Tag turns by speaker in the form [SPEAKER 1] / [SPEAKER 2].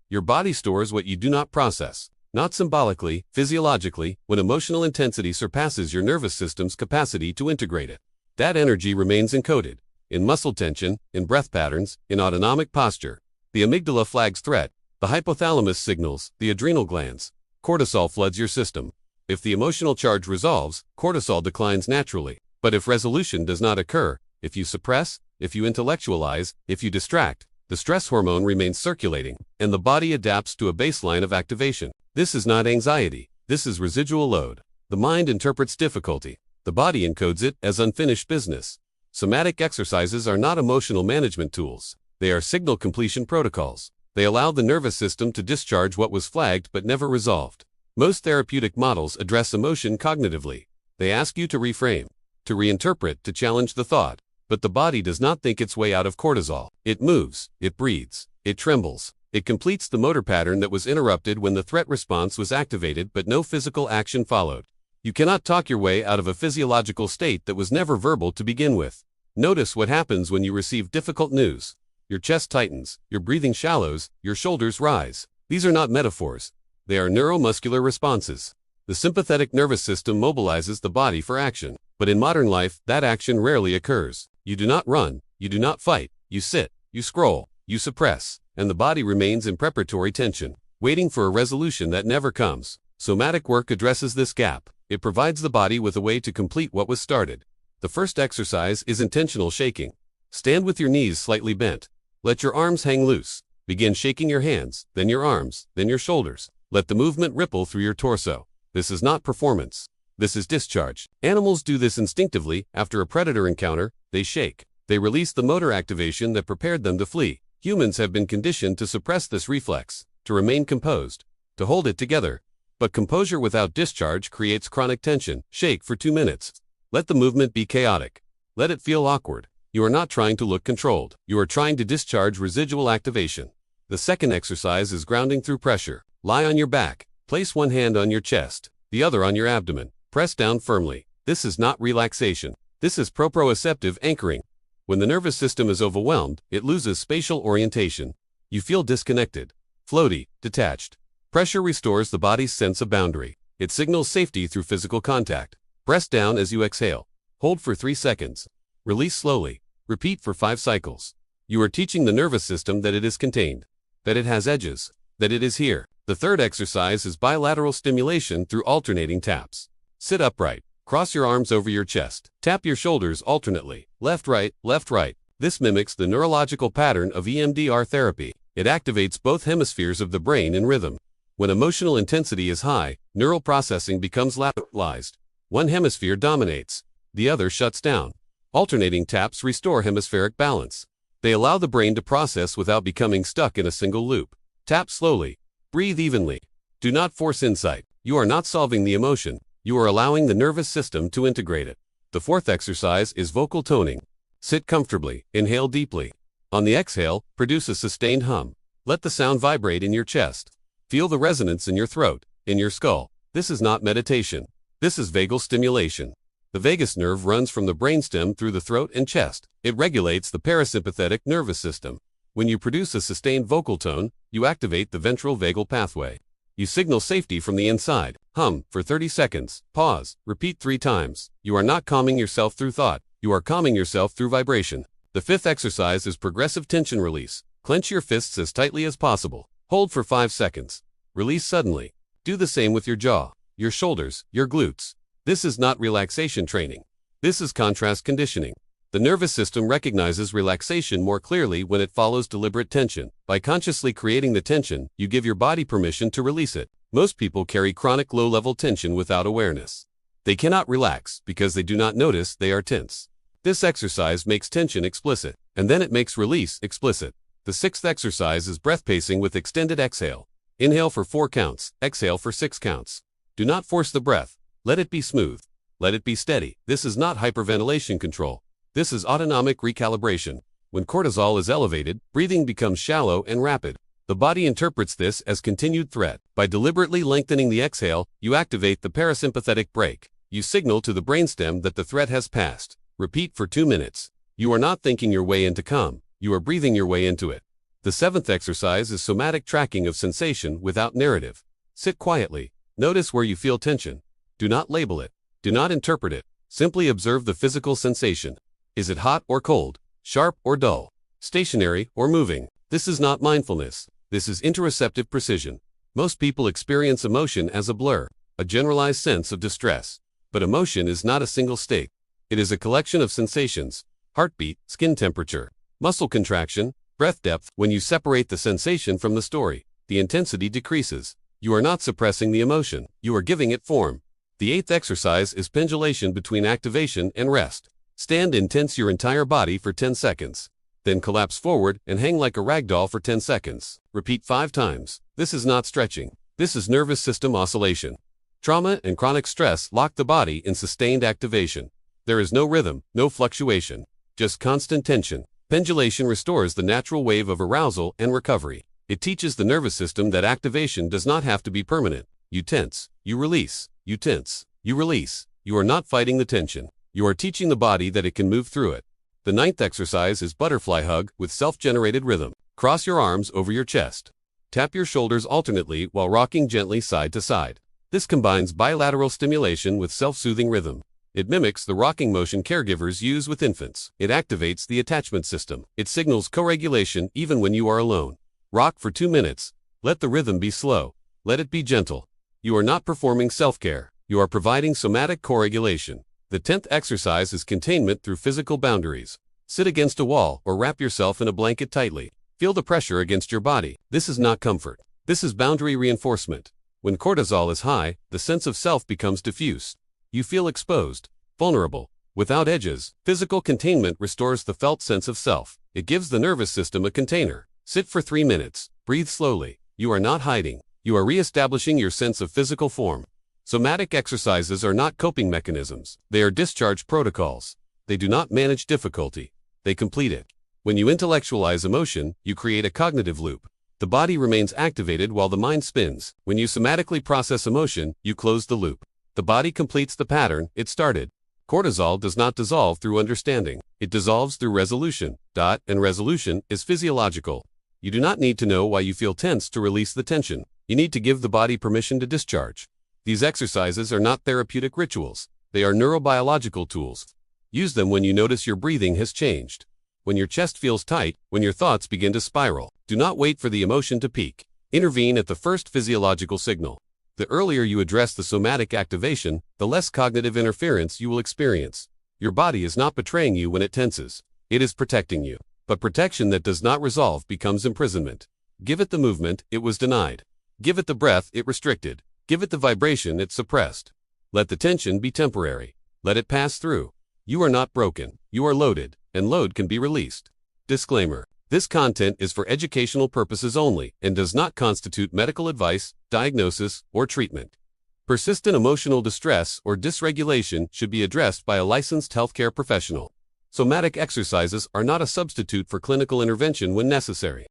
[SPEAKER 1] Your body stores what you do not process. Not symbolically, physiologically, when emotional intensity surpasses your nervous system's capacity to integrate it. That energy remains encoded in muscle tension, in breath patterns, in autonomic posture. The amygdala flags threat, the hypothalamus signals, the adrenal glands. Cortisol floods your system. If the emotional charge resolves, cortisol declines naturally. But if resolution does not occur, if you suppress, if you intellectualize, if you distract, the stress hormone remains circulating, and the body adapts to a baseline of activation. This is not anxiety. This is residual load. The mind interprets difficulty. The body encodes it as unfinished business. Somatic exercises are not emotional management tools. They are signal completion protocols. They allow the nervous system to discharge what was flagged but never resolved. Most therapeutic models address emotion cognitively. They ask you to reframe, to reinterpret, to challenge the thought. But the body does not think its way out of cortisol. It moves, it breathes, it trembles. It completes the motor pattern that was interrupted when the threat response was activated but no physical action followed. You cannot talk your way out of a physiological state that was never verbal to begin with. Notice what happens when you receive difficult news. Your chest tightens, your breathing shallows, your shoulders rise. These are not metaphors. They are neuromuscular responses. The sympathetic nervous system mobilizes the body for action. But in modern life, that action rarely occurs. You do not run, you do not fight, you sit, you scroll, you suppress, and the body remains in preparatory tension, waiting for a resolution that never comes. Somatic work addresses this gap. It provides the body with a way to complete what was started. The first exercise is intentional shaking. Stand with your knees slightly bent. Let your arms hang loose. Begin shaking your hands, then your arms, then your shoulders. Let the movement ripple through your torso. This is not performance. This is discharge. Animals do this instinctively. After a predator encounter, they shake. They release the motor activation that prepared them to flee. Humans have been conditioned to suppress this reflex, to remain composed, to hold it together. But composure without discharge creates chronic tension. Shake for 2 minutes. Let the movement be chaotic. Let it feel awkward. You are not trying to look controlled. You are trying to discharge residual activation. The second exercise is grounding through pressure. Lie on your back. Place one hand on your chest, the other on your abdomen. Press down firmly. This is not relaxation. This is proprioceptive anchoring. When the nervous system is overwhelmed, it loses spatial orientation. You feel disconnected, floaty, detached. Pressure restores the body's sense of boundary. It signals safety through physical contact. Press down as you exhale. Hold for 3 seconds. Release slowly. Repeat for 5 cycles. You are teaching the nervous system that it is contained, that it has edges, that it is here. The third exercise is bilateral stimulation through alternating taps. Sit upright. Cross your arms over your chest. Tap your shoulders alternately. Left, right, left, right. This mimics the neurological pattern of EMDR therapy. It activates both hemispheres of the brain in rhythm. When emotional intensity is high, neural processing becomes lateralized. One hemisphere dominates. The other shuts down. Alternating taps restore hemispheric balance. They allow the brain to process without becoming stuck in a single loop. Tap slowly. Breathe evenly. Do not force insight. You are not solving the emotion. You are allowing the nervous system to integrate it. The fourth exercise is vocal toning. Sit comfortably. Inhale deeply. On the exhale, produce a sustained hum. Let the sound vibrate in your chest. Feel the resonance in your throat, in your skull. This is not meditation. This is vagal stimulation. The vagus nerve runs from the brainstem through the throat and chest. It regulates the parasympathetic nervous system. When you produce a sustained vocal tone, you activate the ventral vagal pathway. You signal safety from the inside. Hum for 30 seconds. Pause. Repeat 3 times. You are not calming yourself through thought. You are calming yourself through vibration. The fifth exercise is progressive tension release. Clench your fists as tightly as possible. Hold for 5 seconds. Release suddenly. Do the same with your jaw, your shoulders, your glutes. This is not relaxation training. This is contrast conditioning. The nervous system recognizes relaxation more clearly when it follows deliberate tension. By consciously creating the tension, you give your body permission to release it. Most people carry chronic low-level tension without awareness. They cannot relax because they do not notice they are tense. This exercise makes tension explicit, and then it makes release explicit. The sixth exercise is breath pacing with extended exhale. Inhale for 4 counts, exhale for 6 counts. Do not force the breath. Let it be smooth. Let it be steady. This is not hyperventilation control. This is autonomic recalibration. When cortisol is elevated, breathing becomes shallow and rapid. The body interprets this as continued threat. By deliberately lengthening the exhale, you activate the parasympathetic brake. You signal to the brainstem that the threat has passed. Repeat for 2 minutes. You are not thinking your way into calm. You are breathing your way into it. The seventh exercise is somatic tracking of sensation without narrative. Sit quietly. Notice where you feel tension. Do not label it. Do not interpret it. Simply observe the physical sensation. Is it hot or cold? Sharp or dull? Stationary or moving? This is not mindfulness. This is interoceptive precision. Most people experience emotion as a blur, a generalized sense of distress. But emotion is not a single state. It is a collection of sensations: heartbeat, skin temperature, muscle contraction, breath depth. When you separate the sensation from the story, the intensity decreases. You are not suppressing the emotion. You are giving it form. The eighth exercise is pendulation between activation and rest. Stand and tense your entire body for 10 seconds. Then collapse forward and hang like a rag doll for 10 seconds. Repeat 5 times. This is not stretching. This is nervous system oscillation. Trauma and chronic stress lock the body in sustained activation. There is no rhythm, no fluctuation, just constant tension. Pendulation restores the natural wave of arousal and recovery. It teaches the nervous system that activation does not have to be permanent. You tense, you release, you tense, you release. You are not fighting the tension. You are teaching the body that it can move through it. The ninth exercise is butterfly hug with self-generated rhythm. Cross your arms over your chest. Tap your shoulders alternately while rocking gently side to side. This combines bilateral stimulation with self-soothing rhythm. It mimics the rocking motion caregivers use with infants. It activates the attachment system. It signals co-regulation even when you are alone. Rock for 2 minutes. Let the rhythm be slow. Let it be gentle. You are not performing self-care. You are providing somatic co-regulation. The 10th exercise is containment through physical boundaries. Sit against a wall or wrap yourself in a blanket tightly. Feel the pressure against your body. This is not comfort. This is boundary reinforcement. When cortisol is high, the sense of self becomes diffuse. You feel exposed, vulnerable, without edges. Physical containment restores the felt sense of self. It gives the nervous system a container. Sit for 3 minutes. Breathe slowly. You are not hiding. You are re-establishing your sense of physical form. Somatic exercises are not coping mechanisms. They are discharge protocols. They do not manage difficulty. They complete it. When you intellectualize emotion, you create a cognitive loop. The body remains activated while the mind spins. When you somatically process emotion, you close the loop. The body completes the pattern it started. Cortisol does not dissolve through understanding. It dissolves through resolution. And resolution is physiological. You do not need to know why you feel tense to release the tension. You need to give the body permission to discharge. These exercises are not therapeutic rituals. They are neurobiological tools. Use them when you notice your breathing has changed. When your chest feels tight, when your thoughts begin to spiral. Do not wait for the emotion to peak. Intervene at the first physiological signal. The earlier you address the somatic activation, the less cognitive interference you will experience. Your body is not betraying you when it tenses. It is protecting you. But protection that does not resolve becomes imprisonment. Give it the movement it was denied. Give it the breath it restricted. Give it the vibration it suppressed. Let the tension be temporary. Let it pass through. You are not broken. You are loaded, and load can be released. Disclaimer: this content is for educational purposes only and does not constitute medical advice, diagnosis, or treatment. Persistent emotional distress or dysregulation should be addressed by a licensed healthcare professional. Somatic exercises are not a substitute for clinical intervention when necessary.